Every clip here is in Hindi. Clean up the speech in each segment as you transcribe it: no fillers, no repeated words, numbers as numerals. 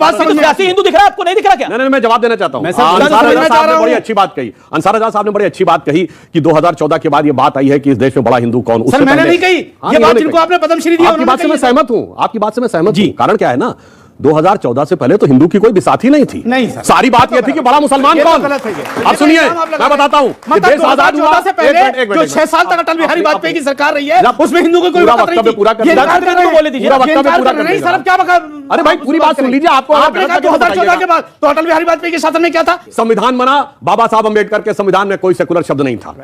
सियासी हिंदू दिख रहा है आपको, नहीं दिख रहा क्या? नहीं, मैं जवाब देना चाहता हूं। अंसार रजा साहब ने बड़ी अच्छी बात कही, अंसार रजा साहब ने बड़ी अच्छी बात कही कि 2014 के बाद ये बात आई है कि इस देश में बड़ा हिंदू कौन। सर मैंने नहीं कही ये बात, जिनको आपने पद्मश्री दी। आपकी बात से मैं सहमत हूं, आपकी बात से मैं सहमत हूं। कारण क्या है ना, 2014 से पहले तो हिंदू की कोई बिसात ही नहीं थी। नहीं सर, सारी बात यह थी कि बड़ा मुसलमान कौन। अब सुनिए, मैं बताता हूं, देश आजाद हुआ से पहले जो 6 साल तक अटल बिहारी वाजपेयी की सरकार रही है, उसमें हिंदू को कोई बात नहीं थी। पूरा नहीं सर, अब क्या? अरे भाई पूरी बात सुन लीजिए। आपको 2014 के बाद तो अटल बिहारी वाजपेयी के शासन में क्या था? संविधान बना, बाबा साहब अंबेडकर के संविधान में कोई सेकुलर शब्द नहीं था।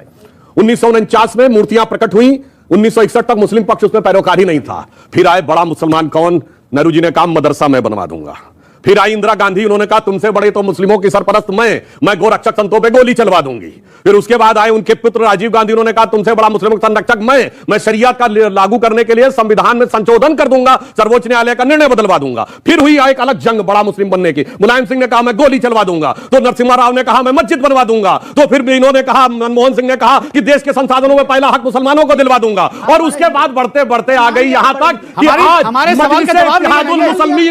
1949 में मूर्तियां प्रकट हुई, 1961 तक मुस्लिम पक्ष उसमें पैरोकार ही नहीं था। फिर आए बड़ा मुसलमान कौन, नेहरू जी ने कहा मदरसा मैं बनवा दूंगा। फिर आई इंदिरा गांधी, उन्होंने कहा तुमसे बड़े तो मुस्लिमों की सरपरस्त मैं गोरक्षक संतों पे गोली चलवा दूंगी। फिर उसके बाद आए उनके पुत्र राजीव गांधी, उन्होंने कहा तुमसे बड़ा मुस्लिमों का संरक्षक मैं शरिया का लागू करने के लिए संविधान में संशोधन कर दूंगा, सर्वोच्च न्यायालय का निर्णय बदलवा दूंगा। फिर हुई एक अलग जंग बड़ा मुस्लिम बनने की, मुलायम सिंह ने कहा मैं गोली चलवा दूंगा, तो नरसिम्हा राव ने कहा मैं मस्जिद बनवा दूंगा, तो फिर इन्होंने कहा, मनमोहन सिंह ने कहा कि देश के संसाधनों में पहला हक मुसलमानों को दिलवा दूंगा। और उसके बाद बढ़ते बढ़ते आ गई यहां तक कि आज मुसलमान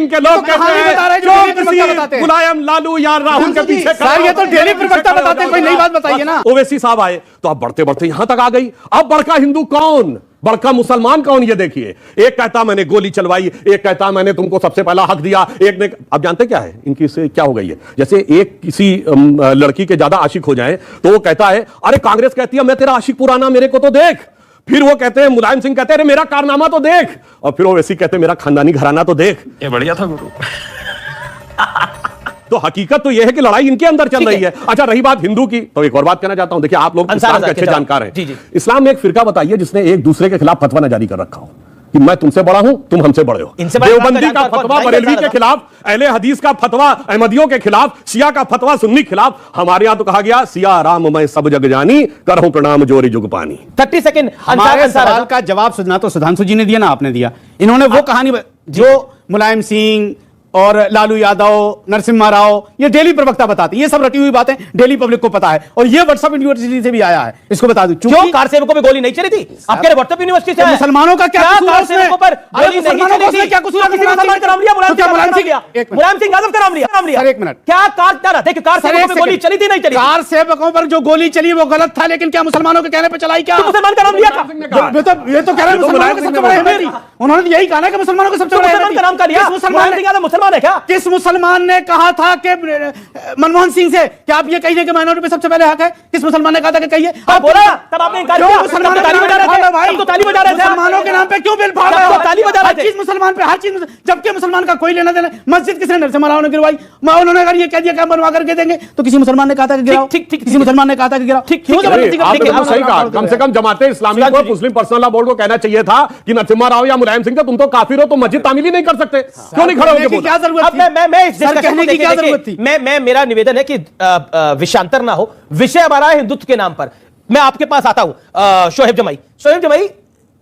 के लोग कहते हैं मुलायम, लालू या राहुल के पीछे सर ये तो डेली प्रवक्ता बताते हैं, कोई नई बात बताइए ना। ओवैसी साहब आए तो अब बढ़ते बढ़ते यहां तक आ गई। अब बड़का हिंदू कौन, बड़का मुसलमान कौन, ये देखिए। एक कहता मैंने गोली चलवाई, एक कहता मैंने तुमको सबसे पहला हक दिया, एक ने। अब जानते क्या है इनकी से क्या हो गई है, जैसे एक किसी लड़की के ज्यादा आशिक हो जाए तो वो कहता है अरे कांग्रेस कहती है मैं तेरा आशिक पुराना, मेरे को तो देख। फिर वो कहते हैं, मुलायम सिंह कहते हैं मेरा कारनामा तो देख, और फिर वो वैसे कहते हैं मेरा खानदानी घराना तो देख। ये बढ़िया था गुरु। तो हकीकत तो यह है कि लड़ाई इनके अंदर चल रही है। अच्छा रही बात हिंदू की, तो एक और बात कहना चाहता हूं। देखिए आप लोग इस्लाम के अच्छे जानकार हैं। इस्लाम में एक फिरका बताइए जिसने एक दूसरे के खिलाफ फतवा न जारी कर रखा हो कि मैं तुमसे बड़ा हूं तुम हमसे बड़े हो। देवबंदी का फतवा बरेलवी के खिलाफ, अहले हदीस का फतवा अहमदियों के खिलाफ, शिया का फतवा सुन्नी के खिलाफ। हमारे यहां तो कहा गया सिया राम मैं सब जग जानी, करहूं प्रणाम जोरी जुग पानी। 30 सेकंड हमारे सवाल का जवाब सुनना तो सुधांशु जी ने दिया ना आपने दिया। इन्होंने वो कहानी जो मुलायम सिंह और लालू यादव, नरसिम्हा राव, ये डेली प्रवक्ता बताते हैं, ये सब रटी हुई बातें डेली पब्लिक को पता है। और ये व्हाट्सएप यूनिवर्सिटी से भी आया है, इसको बता दूं। क्यों कार सेवकों पे गोली नहीं चली थी? आपके व्हाट्सएप यूनिवर्सिटी से मुसलमानों का क्या कसूर है उसमें? पर गोली नहीं चली थी? क्या कसूर है? मुसलमान का नाम लिया, मुलायम सिंह यादव का नाम लिया। सर एक मिनट, क्या देखिए कार सेवकों पे गोली चली थी नहीं चली? कार सेवकों पर जो गोली चली वो गलत था, लेकिन क्या मुसलमानों के कहने पर चलाई? क्या मुसलमान का नाम लिया था? ये तो कह रहे हैं मुसलमानों के सबसे बड़े हैं। उन्होंने यही कहा कि मुसलमानों के सबसे बड़े मुसलमान का नाम का लिया। मुसलमान है क्या? किस मुसलमान ने कहा था कि मनमोहन सिंह से कि आप ये कहिए कि माइनॉरिटी पे सबसे पहले हक है? किस मुसलमान ने कहा था कि कहिए? आप बोला तब आपने इनकार किया। मुसलमान ताली बजा रहे थे भाई, तो ताली बजा रहे थे। मुसलमानों के नाम पे क्यों बिल फाड़ रहे हो? ताली बजा रहे थे। हर चीज मुसलमान पे, हर चीज, जबकि मुसलमान का कोई लेना देना। मस्जिद किसने नरसिम्हा राव ने गिरवाई? उन्होंने अगर ये कह दिया कि हम बनवा करके देंगे, तो किसी मुसलमान ने कहा था कि गिराओ। ठीक, किसी मुसलमान ने कहा था कि गिराओ। ठीक, क्यों जबरदस्ती? सही कहा। कम से कम जमाते इस्लामी को, मुस्लिम पर्सनल लॉ बोर्ड को कहना चाहिए था कि नरसिम्हा राव या मुलायम सिंह तुम तो काफिर हो, तुम मस्जिद तामील ही नहीं कर सकते, क्यों नहीं खड़े होकर? क्या जरूरत थी? मैं मेरा निवेदन है कि विषांतर ना हो। विषय हमारा है हिंदुत्व के नाम पर। मैं आपके पास आता हूं शोएब जमाई,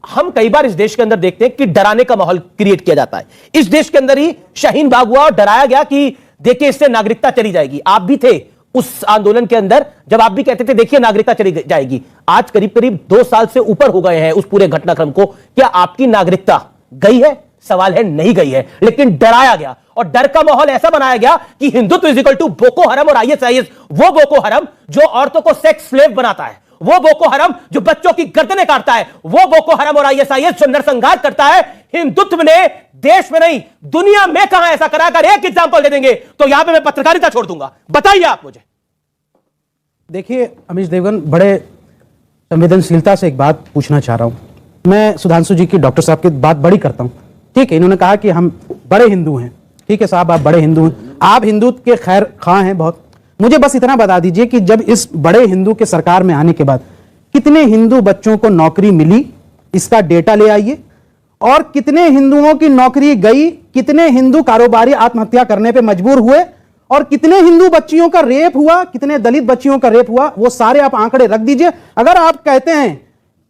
हम कई बार इस देश के अंदर देखते हैं कि डराने का माहौल क्रिएट किया जाता है। इस देश के अंदर ही शाहीन बाग हुआ और डराया गया कि देखिए इससे नागरिकता चली जाएगी। आप भी थे उस आंदोलन के अंदर जब आप भी कहते थे देखिए नागरिकता चली जाएगी। आज करीब करीब 2 साल से ऊपर हो गए हैं उस पूरे घटनाक्रम को। क्या आपकी नागरिकता गई है? सवाल है नहीं गई है, लेकिन डराया गया और डर का माहौल ऐसा बनाया गया कि Hindutva is equal to Boko Haram और आईएसआईएस। वो बोको हरम जो औरतों को सेक्स स्लेव बनाता है, वो बोको हरम जो बच्चों की गर्दनें काटता है, वो बोको हरम और आईएसआईएस जो नरसंहार करता है। हिंदुत्व ने देश में नहीं दुनिया में कहां ऐसा करा? अगर एक एग्जांपल दे देंगे तो यहां पे मैं पत्रकारिता छोड़ दूंगा। बताइए आप मुझे। देखिए अमीश देवगन, बड़े संवेदनशीलता से एक बात पूछना चाह रहा हूं। मैं सुधांशु जी की, डॉक्टर साहब की बात बड़ी करता हूं, ठीक है। इन्होंने कहा कि हम बड़े हिंदू हैं, ठीक है साहब, आप बड़े हिंदू हैं, आप हिंदुत्व के खैर खां हैं बहुत। मुझे बस इतना बता दीजिए कि जब इस बड़े हिंदू के सरकार में आने के बाद कितने हिंदू बच्चों को नौकरी मिली, इसका डेटा ले आइए। और कितने हिंदुओं की नौकरी गई, कितने हिंदू कारोबारी आत्महत्या करने पर मजबूर हुए, और कितने हिंदू बच्चियों का रेप हुआ, कितने दलित बच्चियों का रेप हुआ, वो सारे आप आंकड़े रख दीजिए। अगर आप कहते हैं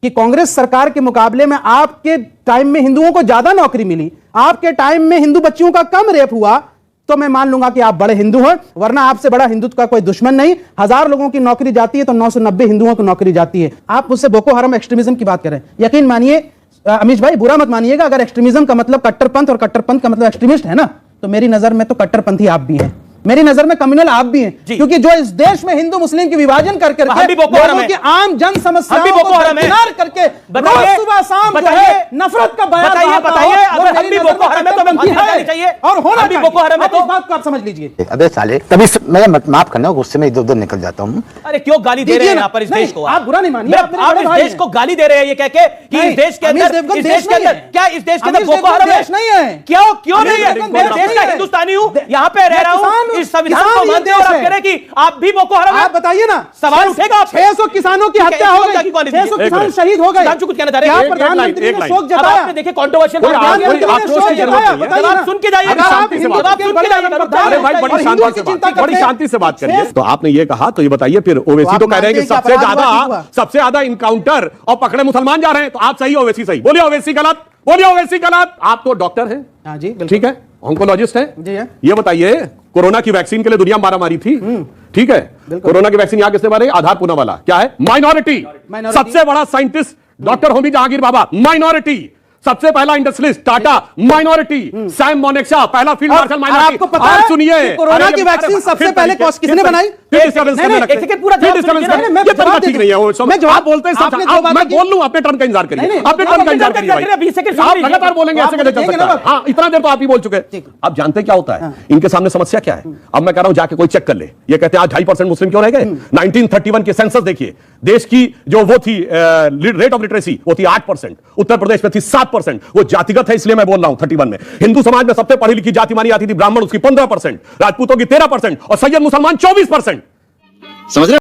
कि कांग्रेस सरकार के मुकाबले में आपके टाइम में हिंदुओं को ज्यादा नौकरी मिली, आपके टाइम में हिंदू बच्चियों का कम रेप हुआ, तो मैं मान लूंगा कि आप बड़े हिंदू हैं। वरना आपसे बड़ा हिंदुत्व का कोई दुश्मन नहीं। 1000 लोगों की नौकरी जाती है तो 990 हिंदुओं की नौकरी जाती है। आप मुझसे बोको हरम एक्सट्रीमिज्म की बात करें, यकीन मानिए अमीश भाई, बुरा मत मानिएगा, अगर एक्सट्रीमिज्म का मतलब कट्टरपंथ और कट्टरपंथ का मतलब एक्सट्रीमिस्ट है ना, तो मेरी नजर में तो कट्टरपंथी आप भी हैं, मेरी नजर में कम्युनल आप भी हैं, क्योंकि जो इस देश में हिंदू मुस्लिम की विभाजन कर करके लोगों की आम जन समस्याओं को दरकिनार करके रोज सुबह शाम जो है नफरत का बयान बताइए अगर हम भी बोको हराम है तो हमें फांसी लगानी चाहिए और होना भी बोको हराम है तो इस बात को आप समझ लीजिए। अबे साले तभी मैं माफ करना, गुस्से में इधर उधर निकल जाता हूँ। अरे क्यों गाली दे रहे हैं यहाँ पर इस देश को? आप बुरा नहीं मानिए, आप इस देश को गाली दे रहे हैं ये कह के कि इस देश के अंदर क्या इस देश के अंदर बोको हराम है? नहीं है। क्यों नहीं है? मैं देश का हिंदुस्तानी हूँ, यहाँ पे रह रहा हूँ, इस संविधान को मानते हैं और आप कह रहे हैं कि आप भी बोको हराम है। आप बताइए ना, सवाल उठेगा। 600 किसानों की हत्या हो गई, 600 किसान शहीद हो गए। सुधांशु कुछ कहना चाह रहे हैं? प्रधानमंत्री ने शोक जताया। आपने देखे कंट्रोवर्शियल सुन के जाइए, बड़ी शांति से बात करिए। तो आपने ये कहा, तो ये बताइए फिर ओवैसी तो कह रहे हैं कि सबसे ज्यादा इनकाउंटर और पकड़े मुसलमान जा रहे हैं, तो आप सही ओवैसी सही? बोलिए ओवैसी गलत, बोलिए ओवैसी गलत। आप तो डॉक्टर हैं, हाँ जी, ठीक है, ऑन्कोलॉजिस्ट हैं जी है। ये बताइए कोरोना की वैक्सीन के लिए दुनिया मारामारी थी, ठीक है, कोरोना की वैक्सीन यहां किसने मारे? आधार पूनावाला। क्या है? माइनॉरिटी। सबसे बड़ा scientist doctor Homi Jehangir Bhabha, minority. सबसे पहला इंडस्ट्रियलिस्ट टाटा, माइनॉरिटी। सैम मोनेक्शा, पहला फील्ड मार्शल, माइनॉरिटी। आपको पता है सुनिए, कोरोना की वैक्सीन सबसे पहले किसने बनाई? मैं जवाब बोलते हैं, मैं बोल लूं, अपने टर्न का इंतजार करिए, अपने टर्न का इंतजार करिए। आप लगातार बोलेंगे, ऐसे कैसे चल सकता है? हाँ, इतना देर तो आप ही बोल चुके। अब जानते हैं क्या होता है इनके सामने समस्या क्या है? अब मैं कह रहा हूं जाके कोई चेक कर ले। ये कहते हैं आज 2.5% मुस्लिम क्यों रह गए? 1931 के सेंसस देखिए, देश की जो वो थी रेट ऑफ लिटरेसी वो थी 8%, उत्तर प्रदेश में थी 7%। वो जातिगत है इसलिए मैं बोल रहा हूं 31 में। हिंदू समाज में सबसे पढ़ी लिखी जाति मानी जाती थी ब्राह्मण, उसकी 15%, राजपूतों की 13% और सैयद मुसलमान 24%। समझ रहे?